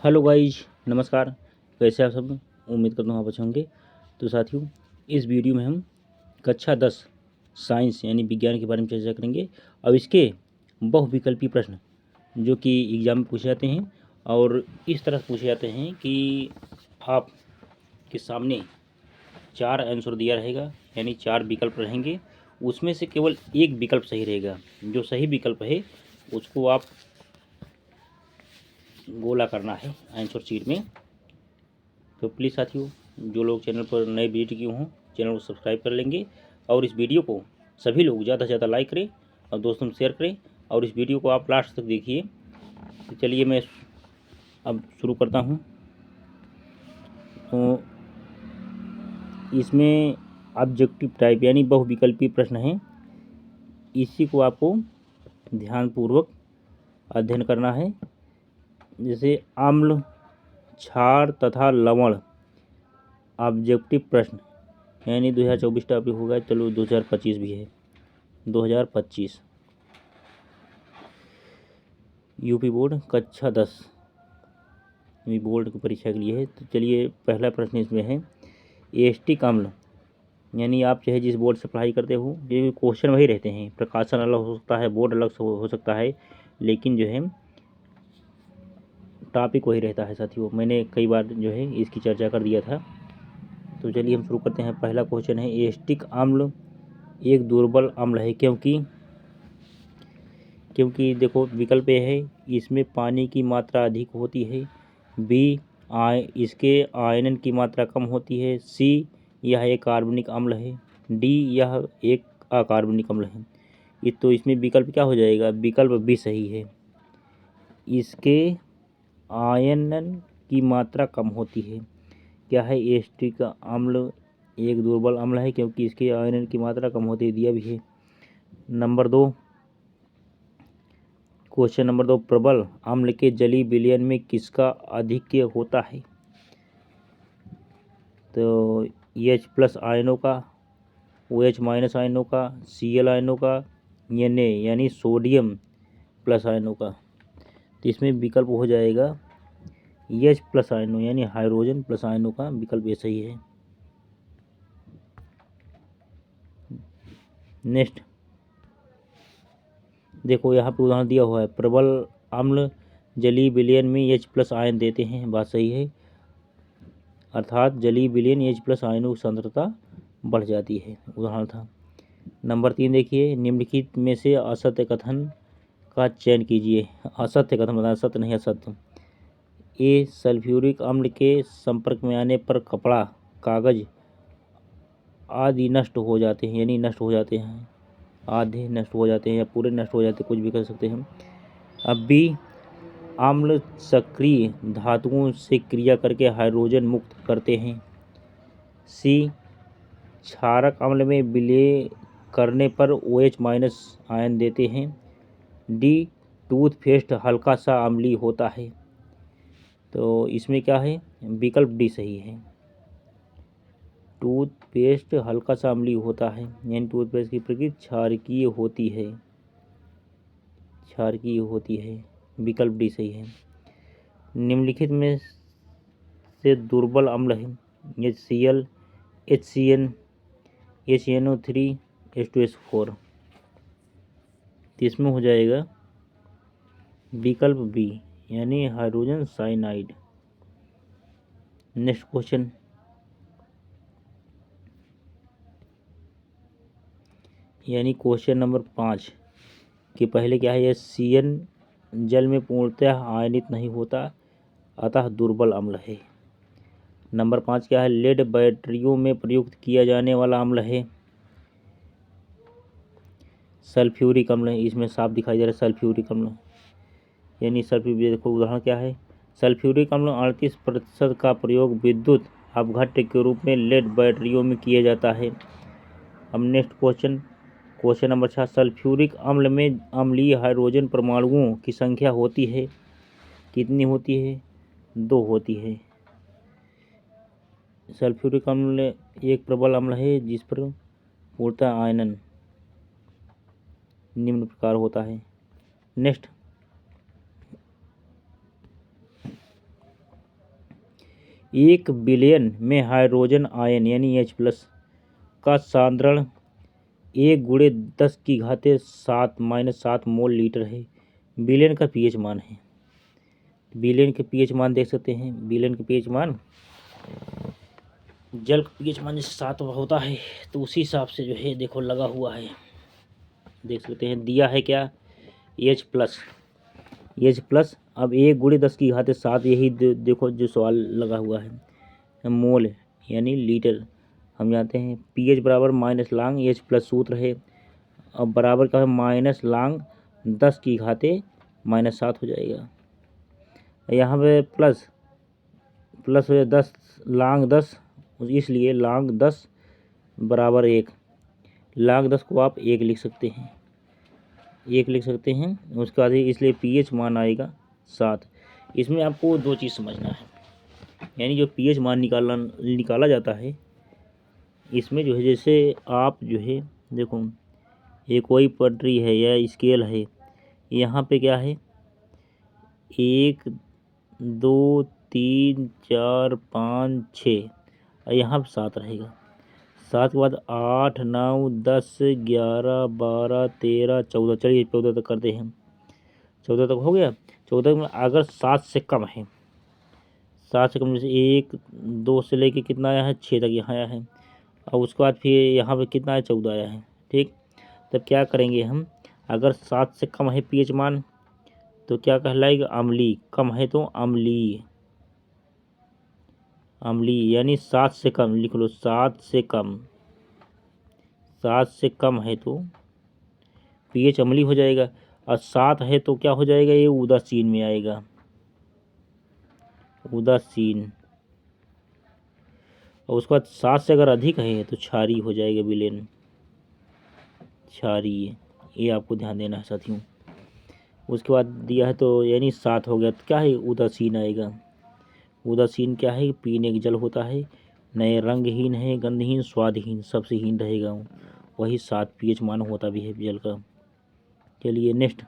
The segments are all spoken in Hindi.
हेलो गाइज, नमस्कार। कैसे आप सब? उम्मीद करता हूँ आप अच्छे होंगे। तो साथियों, इस वीडियो में हम कक्षा 10 साइंस यानी विज्ञान के बारे में चर्चा करेंगे। अब इसके बहुविकल्पी प्रश्न जो कि एग्जाम में पूछे जाते हैं और इस तरह पूछे जाते हैं कि आपके सामने 4 आंसर दिया रहेगा, यानी 4 विकल्प रहेंगे। उसमें से केवल एक विकल्प सही रहेगा। जो सही विकल्प है उसको आप गोला करना है आंसर शीट में। तो प्लीज़ साथियों, जो लोग चैनल पर नए विजिट किए हों, चैनल को सब्सक्राइब कर लेंगे और इस वीडियो को सभी लोग ज़्यादा से ज़्यादा लाइक करें और दोस्तों में शेयर करें और इस वीडियो को आप लास्ट तक देखिए। तो चलिए मैं अब शुरू करता हूँ। तो इसमें ऑब्जेक्टिव टाइप यानी बहुविकल्पी प्रश्न हैं। इसी को आपको ध्यानपूर्वक अध्ययन करना है। जैसे अम्ल, क्षार तथा लवण ऑब्जेक्टिव प्रश्न यानी 2024 टॉपिक होगा। चलो 2025 भी है। 2025 यूपी बोर्ड कक्षा 10 बोर्ड की परीक्षा के लिए है। तो चलिए पहला प्रश्न इसमें है, एस्टिक अम्ल यानी आप चाहे जिस बोर्ड से पढ़ाई करते हो, ये क्वेश्चन वही रहते हैं। प्रकाशन अलग हो सकता है, बोर्ड अलग से हो सकता है, लेकिन जो है टॉपिक वही रहता है। साथियों, मैंने कई बार जो है इसकी चर्चा कर दिया था। तो चलिए हम शुरू करते हैं। पहला क्वेश्चन है, एस्टिक अम्ल एक दुर्बल अम्ल है क्योंकि देखो विकल्प ए है, इसमें पानी की मात्रा अधिक होती है। बी, इसके आयरन की मात्रा कम होती है। सी, यह एक कार्बनिक अम्ल है। डी, यह एक अकार्बनिक अम्ल है। तो इसमें विकल्प क्या हो जाएगा? विकल्प बी सही है। इसके आयरन की मात्रा कम होती है। क्या है? एस्टिक अम्ल एक दुर्बल अम्ल है क्योंकि इसके आयरन की मात्रा कम होती है, दिया भी है। नंबर 2, क्वेश्चन नंबर 2, प्रबल अम्ल के जलीय विलयन में किसका आधिक्य होता है? तो H+ आयनों का, OH- आयनों का, Cl आयनों का, Na यानी सोडियम प्लस आयनों का। तो इसमें विकल्प हो जाएगा H+ आयनों यानी हाइड्रोजन प्लस आयनों का। विकल्प ये सही है। नेक्स्ट देखो, यहाँ पे उदाहरण दिया हुआ है, प्रबल अम्ल जलीय विलयन में H+ आयन देते हैं। बात सही है, अर्थात जलीय विलयन H+ आयनों की सांद्रता बढ़ जाती है। उदाहरण था। नंबर 3 देखिए, निम्नलिखित में से असत्य कथन का चयन कीजिए। असत्य कथन बताना, सत्य नहीं असत्य। ए, सल्फ्यूरिक अम्ल के संपर्क में आने पर कपड़ा, कागज आदि नष्ट हो जाते हैं, यानी नष्ट हो जाते हैं, आधे नष्ट हो जाते हैं या पूरे नष्ट हो जाते हैं, कुछ भी कर सकते हैं। अब बी, अम्ल सक्रिय धातुओं से क्रिया करके हाइड्रोजन मुक्त करते हैं। सी, क्षारक अम्ल में विलय करने पर OH- आयन देते हैं। डी, टूथपेस्ट हल्का सा अम्लीय होता है। तो इसमें क्या है? विकल्प डी सही है। टूथपेस्ट हल्का सा अम्लीय होता है, यानी टूथपेस्ट की प्रकृति क्षारकीय होती है, क्षारकीय होती है। विकल्प डी सही है। निम्नलिखित में से दुर्बल अम्ल है, HCl, HCN, HNO3, H2SO4। तो इसमें हो जाएगा विकल्प बी यानी हाइड्रोजन साइनाइड। नेक्स्ट क्वेश्चन, यानी क्वेश्चन नंबर 5 कि पहले क्या है? HCN जल में पूर्णतः आयनित नहीं होता, अतः दुर्बल अम्ल है। नंबर 5 क्या है? लेड बैटरियों में प्रयुक्त किया जाने वाला अम्ल है सल्फ्यूरिक अम्ल। इसमें साफ दिखाई दे रहा है सल्फ्यूरिक अम्ल, यानी सल्फ्यूरिक। देखो उदाहरण क्या है, सल्फ्यूरिक अम्ल 38% का प्रयोग विद्युत अपघट्य के रूप में लेड बैटरियों में किया जाता है। अब next question, question number 6, sulphuric अम्ल में अम्लीय हाइड्रोजन परमाणुओं की संख्या होती है, कितनी होती है? 2 होती है। सल्फ्यूरिक अम्ल एक प्रबल अम्ल है जिस पर पूर्णतः आयनन निम्न प्रकार होता है। नेक्स्ट, 1 बिलियन में हाइड्रोजन आयन यानी H+ का सांद्रण 1 × 10⁻7 मोल लीटर है। बिलियन का pH मान है। बिलियन के pH मान देख सकते हैं। बिलियन के pH मान, जल का pH मान जैसे 7 होता है तो उसी हिसाब से जो है देखो लगा हुआ है, देख सकते हैं। दिया है क्या? H+। अब 1 × 10⁻7 यही देखो जो सवाल लगा हुआ है, मोल यानी लीटर। हम जानते हैं pH बराबर -ln H+ सूत्र है। अब बराबर का है -ln 10⁻7 हो जाएगा। यहाँ पे प्लस हो जाए 10 ln 10, इसलिए ln 10 बराबर 1। ln 10 को आप 1 लिख सकते हैं, 1 लिख सकते हैं। उसके बाद इसलिए pH मान आएगा 7। इसमें आपको दो चीज़ समझना है, यानी जो pH मान निकाला जाता है, इसमें जो है जैसे आप जो है देखो ये कोई पटरी है या स्केल है, यहाँ पे क्या है 1 2 3 4 5 6 और यहाँ पर 7 रहेगा। 7 के बाद 8 9 10 11 12 13 14, चलिए 14 तक करते हैं। 14 तक हो गया। 14 में अगर 7 से कम है, 7 से कम जैसे 1 2 से लेके कितना आया है 6 तक यहाँ आया है, और उसके बाद फिर यहाँ पे कितना है 14 आया है। ठीक, तब क्या करेंगे हम, अगर 7 से कम है pH मान तो क्या कहलाएगा? अम्लीय। कम है तो अम्लीय, अम्लीय यानी 7 से कम लिख लो। 7 से कम, 7 से कम है तो pH अम्लीय हो जाएगा, और 7 है तो क्या हो जाएगा? ये उदासीन में आएगा, उदासीन। और उसके बाद 7 से अगर अधिक है तो क्षारीय हो जाएगा, विलेन, क्षारीय। ये आपको ध्यान देना है साथियों। उसके बाद दिया है तो यानी 7 हो गया तो क्या है? उदासीन आएगा। उदासीन क्या है? पीने के जल होता है, नए रंगहीन है, गंधहीन, स्वादहीन, सबसे हीन रहेगा, वही 7 pH मान होता भी है जल का। चलिए नेक्स्ट,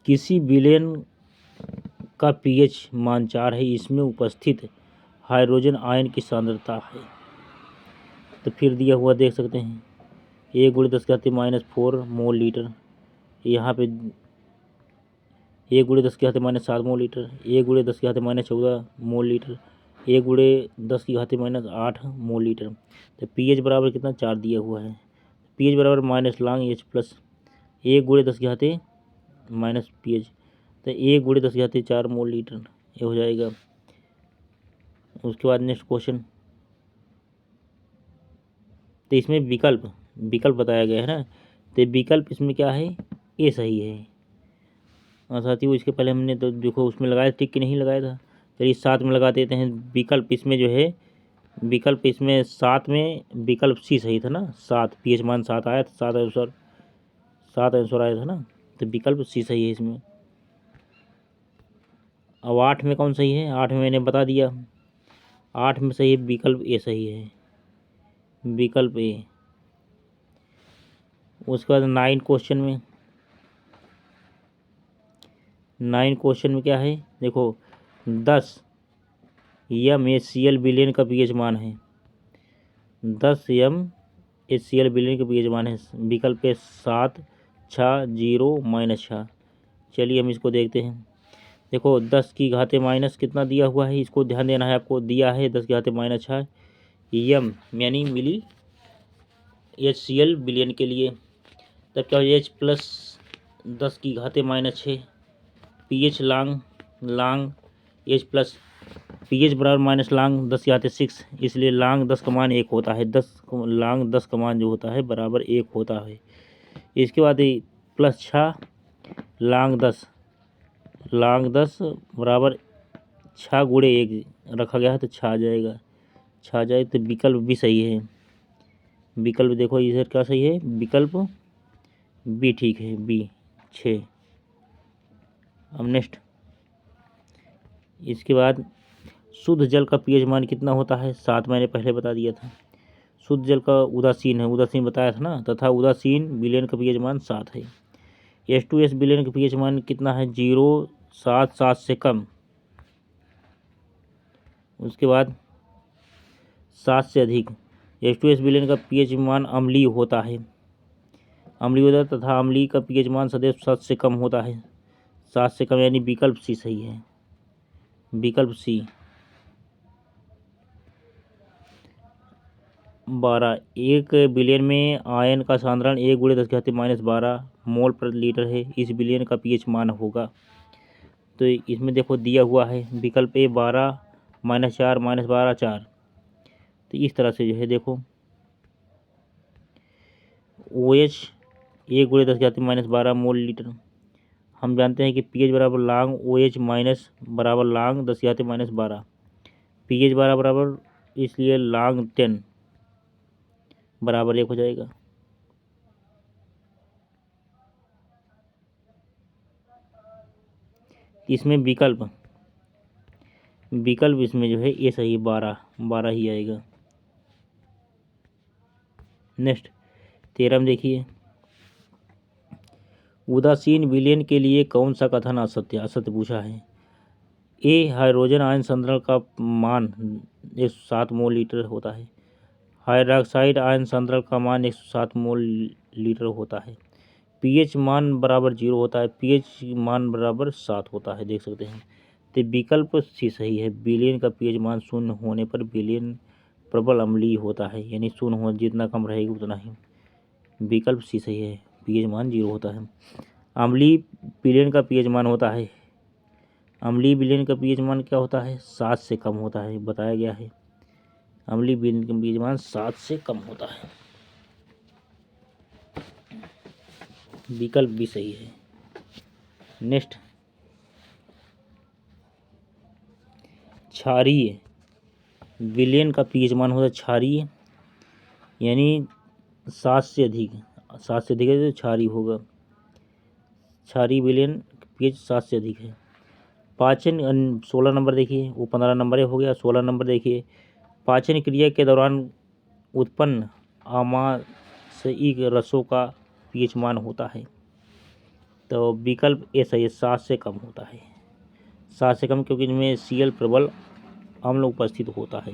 किसी विलेन का pH मान 4 है, इसमें उपस्थित हाइड्रोजन आयन की सांद्रता है। तो फिर दिया हुआ देख सकते हैं 1 × 10⁻4 मोल लीटर, यहाँ पे 1 × 10⁻7 mole litre, 1 × 10⁻14 mole litre, 1 × 10⁻8 mole litre. तो pH बराबर कितना? 4 दिया हुआ है। pH बराबर -ln H+, 1 × 10⁻- pH, तो 1 × 10⁻4 मोल लीटर ये हो जाएगा। उसके बाद नेक्स्ट क्वेश्चन, तो इसमें विकल्प बताया गया है ना, तो विकल्प इसमें क्या है? ये सही है। और साथियों इसके पहले हमने तो देखो उसमें लगाया टिक कि नहीं लगाया था, चलिए 7 में लगा देते हैं। विकल्प इसमें जो है, विकल्प इसमें 7 में विकल्प सी सही था ना, 7 pH मान 7 आया था, 7 आंसर आया था ना, तो विकल्प सी सही है इसमें। अब 8 में कौन सही है? 8 में मैंने बता दिया, 8 में सही है विकल्प ए सही है, विकल्प ए। उसके बाद 9 क्वेश्चन में क्या है देखो, 10 mHCl बिलियन का pH मान है, 10 mHCl बिलियन का pH मान है। विकल्प पे 7 6 0 -6। चलिए हम इसको देखते हैं। देखो 10 की घाते माइनस कितना दिया हुआ है, इसको ध्यान देना है आपको। दिया है 10 की घाते -6 m यानी मिली HCl बिलियन के लिए। तब क्या हो H+ 10 की घाते -6 pH ln H+, pH बराबर -ln 10 की घाते 6, इसलिए ln 10 का मान 1 होता है। ln 10 का मान जो होता है बराबर 1 होता है। इसके बाद +6 ln 10 बराबर 6 × 1 रखा गया है तो 6 आ जाएगा, 6 आ जाए तो विकल्प भी सही है। विकल्प देखो इधर क्या सही है, विकल्प बी ठीक है, बी 6। अब नेक्स्ट, इसके बाद शुद्ध जल का pH मान कितना होता है? 7 मैंने पहले बता दिया था। शुद्ध जल का उदासीन है, उदासीन बताया था ना, तथा उदासीन विलयन का pH मान 7 है। H2S विलयन का pH मान कितना है? 0 7 7 से कम, उसके बाद 7 से अधिक H2S विलयन का pH मान अम्लीय होता है तथा अम्लीय का pH मान सदैव 7 से कम होता है। 7 से कम यानी विकल्प सी सही है, विकल्प सी। 12 1 बिलियन में आयन का सांद्रण 1 × 10⁻12 मोल प्रति लीटर है। इस बिलियन का pH मान होगा। तो इसमें देखो दिया हुआ है विकल्प ए 12 -4 -12 4। तो इस तरह से जो है देखो OH 1 × 10⁻12 मोल लीटर। हम जानते हैं कि pH बराबर ln OH माइनस बराबर ln 10⁻12। pH बराबर इसलिए ln 10 बराबर 1 हो जाएगा। इसमें विकल्प इसमें जो है ये सही 12 ही आएगा। नेक्स्ट 13 में देखिए, उदासीन विलयन के लिए कौन सा कथन असत्य पूछा है। ए हाइड्रोजन आयन सांद्रण का मान 107 मोल लीटर होता है। हाइड्रोक्साइड आयन सांद्रण का मान 107 मोल लीटर होता है। pH मान बराबर 0 होता है। pH मान बराबर 7 होता है, देख सकते हैं। तो विकल्प सी सही है। विलयन का pH मान 0 होने पर विलयन प्रबल अम्लीय होता है, यानी 0 हो जितना कम रहेगा उतना ही। विकल्प सी सही है, pH मान 0 होता है। अम्लीय विलयन का pH मान होता है, अम्लीय विलयन का pH मान क्या होता है, 7 से कम होता है, बताया गया है। अम्लीय विलयन का pH मान 7 से कम होता है। विकल्प भी सही है। नेक्स्ट, क्षारीय विलयन का pH मान होता है क्षारीय, यानी 7 से अधिक है तो क्षारीय होगा। क्षारीय विलयन pH 7 से अधिक है। पाचन 16 नंबर देखिए, वो 15 नंबर हो गया। 16 नंबर देखिए, पाचन क्रिया के दौरान उत्पन्न आमाशयिक रसों का pH मान होता है। तो विकल्प ए सही है, 7 से कम होता है। 7 से कम क्योंकि इनमें Cl प्रबल अम्ल उपस्थित होता है।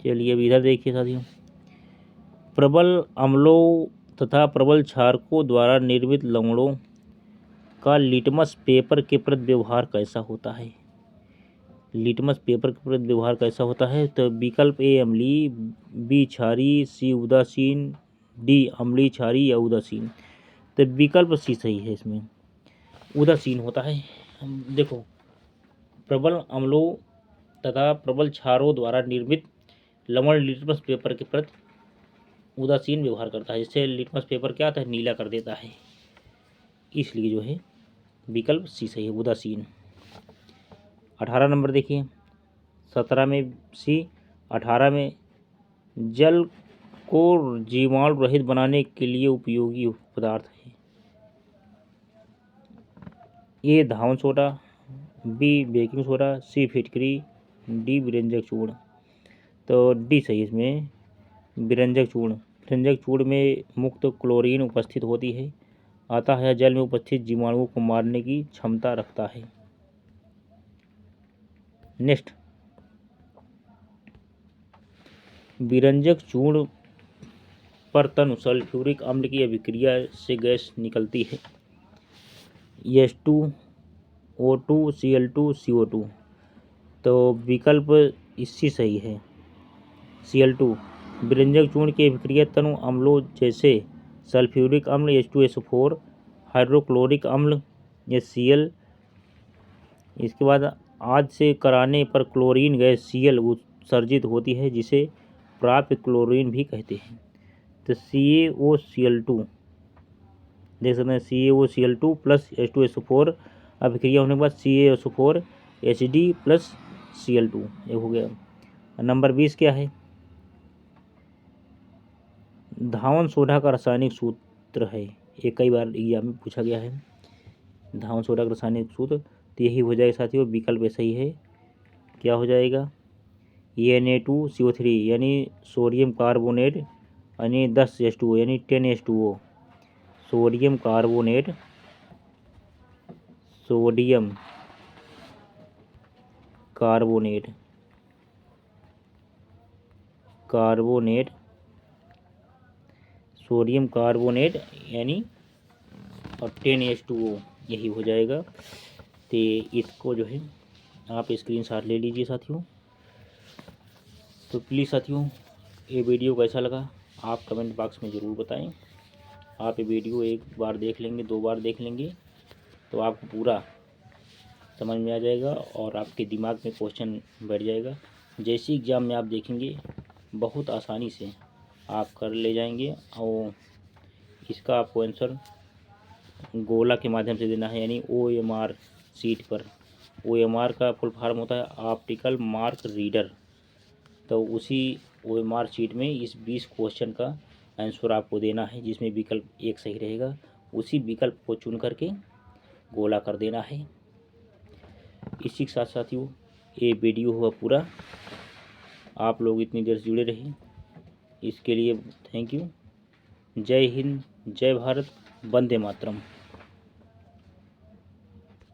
चलिए अब इधर देखिए साथियों, प्रबल अम्लों तथा प्रबल क्षारकों द्वारा निर्मित लवणों का लिटमस पेपर के प्रति व्यवहार कैसा होता है। लिटमस पेपर के प्रति व्यवहार कैसा होता है। तो विकल्प ए अम्लीय, बी क्षारीय, सी उदासीन, डी अम्लीय क्षारीय या उदासीन। तो विकल्प सी सही है, इसमें उदासीन होता है। देखो, प्रबल अम्लों तथा प्रबल क्षारों द्वारा निर्मित लवण लिटमस पेपर के प्रति उदासीन व्यवहार करता है, जिससे लिटमस पेपर क्या आता है, नीला कर देता है। इसलिए जो है विकल्प सी सही है, उदासीन। 18 नंबर देखिए, 17 में सी, 18 में जल को जीवाणु रहित बनाने के लिए उपयोगी पदार्थ है। ए धावन सोडा, बी बेकिंग सोडा, सी फिटकरी, डी विरंजक चूर्ण। तो डी सही है इसमें, विरंजक चूर्ण। विरंजक चूर्ण में मुक्त क्लोरीन उपस्थित होती है, अतः यह जल में उपस्थित जीवाणुओं को मारने की क्षमता रखता है। नेक्स्ट, विरंजक चूर्ण पर तनु सल्फ्यूरिक अम्ल की अभिक्रिया से गैस निकलती है, H2O2 Cl2 CO2। तो विकल्प इससे सही है, Cl2। विरंजक चूर्ण की अभिक्रिया तनु अम्लों जैसे सल्फ्यूरिक अम्ल H2SO4, हाइड्रोक्लोरिक अम्ल HCl, इसके बाद आदि से कराने पर क्लोरीन गैस Cl उत्सर्जित होती है, जिसे प्राप्य क्लोरीन भी कहते हैं। तो CaOCl2 देख सकते हैं, CaOCl2 प्लस H2SO4 अभिक्रिया होने के बाद CaSO4 HD प्लस Cl2, ये हो गया। नंबर 20 क्या है, धावन सोडा का रासायनिक सूत्र है। ये कई बार एग्जाम में पूछा गया है, धावन सोडा का रासायनिक सूत्र। तो यही हो जाएगा साथियों, विकल्प ऐसा ही है। क्या हो जाएगा, Na2CO3 यानी सोडियम कार्बोनेट, यानी 10H2O यानी 10H2O, sodium carbonate sodium carbonate sodium carbonate यानी और 10H2O यही हो जाएगा। तो इसको जो है आप स्क्रीनशॉट ले लीजिए साथियों। तो प्लीज़ साथियों, ये वीडियो कैसा लगा आप कमेंट बॉक्स में ज़रूर बताएं। आप ये वीडियो एक बार देख लेंगे, 2 बार देख लेंगे तो आपको पूरा समझ में आ जाएगा और आपके दिमाग में क्वेश्चन बैठ जाएगा। जैसे एग्ज़ाम में आप देखेंगे बहुत आसानी से आप कर ले जाएंगे। और इसका आपको आंसर गोला के माध्यम से देना है, यानी OMR सीट पर। OMR का फुल फॉर्म होता है ऑप्टिकल मार्क रीडर। तो उसी OMR शीट में इस 20 क्वेश्चन का आंसर आपको देना है, जिसमें विकल्प एक सही रहेगा। उसी विकल्प को चुन करके गोला कर देना है। इसी के साथ साथियों ये वीडियो हुआ पूरा। आप लोग इतनी देर से जुड़े रहे इसके लिए थैंक यू। जय हिंद, जय भारत, वंदे मातरम।